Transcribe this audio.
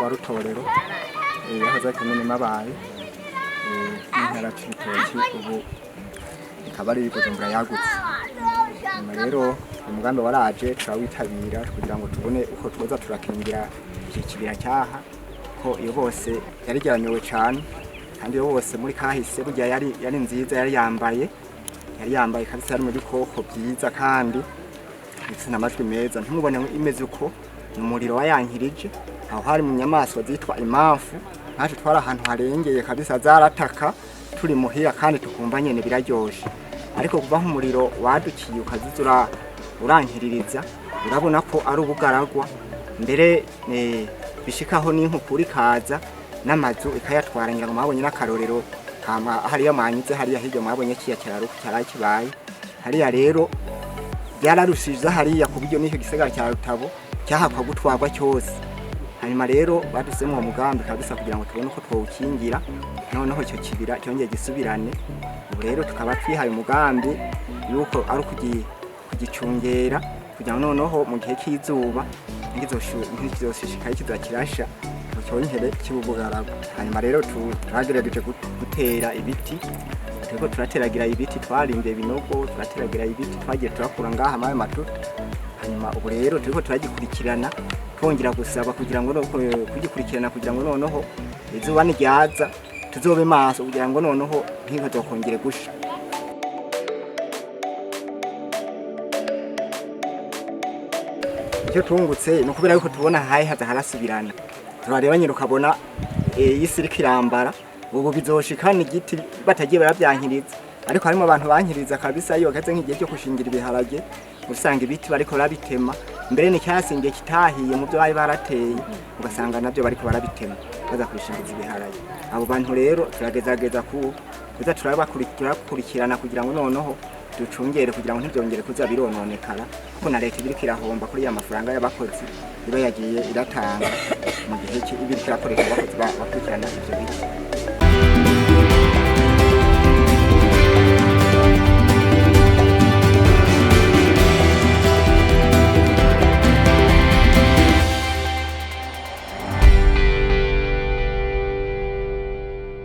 mutumba Rutorero yahoze komine Mabaye n'intara y'Ibitoki ubu ikaba ari Bujumbura yagutse. Rero umugambi waraje turawitabira kugira ngo tubone uko twoza turakingira iki kibira cyaha ko iyo hose yari ryanyuwe cyane kandi iyo hose muri kahise burya yari nziza yari yambaye kabisa ari mu bikoko byiza kandi ndetse n'amajwi meza ntumubone imeze uko umuriro wayankirije aho hari mu nyamaswa zitwa imamfu naje twara ahantu harengeye kabisa zarataka turi muhira kandi tukumva nyene biraryoshe ariko kuva nk'umuriro wadukiye ukazizura urankiririza urabona ko ari ubugaragwa mbere bishikaho n'inkukuri kaza n'amazu ikayatwarangira ngo mabonye n'akarorero kama hariya manyize hariya hirya mwabonye kiya cyarakibaye hariya rero byararushiza hariya kubyo n'icyo gisagara cya Rutabo cyahakwa gutwarwa cyose. Hanyuma rero badusemo umugambi kabisa kugira ngo tubone uko twawukingira noneho icyo kibira cyongeye gisubirane. Ubu rero tukaba twihaye umugambi yuko ari kugicungera kugira ngo noneho mu gihe cy'izuba ntizoshishikaye kizakirasha cyongere kibubugaragwa. Hanyuma rero turagerageje gutera ibiti turiko turateragira ibiti twarimbe binogo turateragira ibiti twagiye turakura ngaha amaye matutu. Hanyuma ubu rero turiko turagikurikirana twongera gusaba kugira ngo kugikurikirana kugira ngo noneho izuba niryaza tuzobe maso kugira ngo noneho ntibazokongere gusha. Icyo tungutse no kubera yuko tubona hayi haza harasubirana turareba nyine ukabona isi iriko irambara ubu bizoshikana igiti batagiye barabyankiriza ariko harimo abantu bankiriza kabisa iyo gaze nk'igihe cyo kushingira ibiharage usanga ibiti bariko barabitema mbere ni cyasingiye kitahiye mu byo bari barateye ugasanga nabyo bariko barabitema baza kwishingiza ibiharage. Abo bantu rero turagezageza kuza turabakurikirana kugira ngo noneho ducungere kugira ngo ntibyongere kuza birononekara kuko na leta ibiriko irahomba kuri ya mafaranga y'abakozi iba yagiye iratanga mu gihe ibiriko irakoresha abakozi bakurikirana ivyo biti.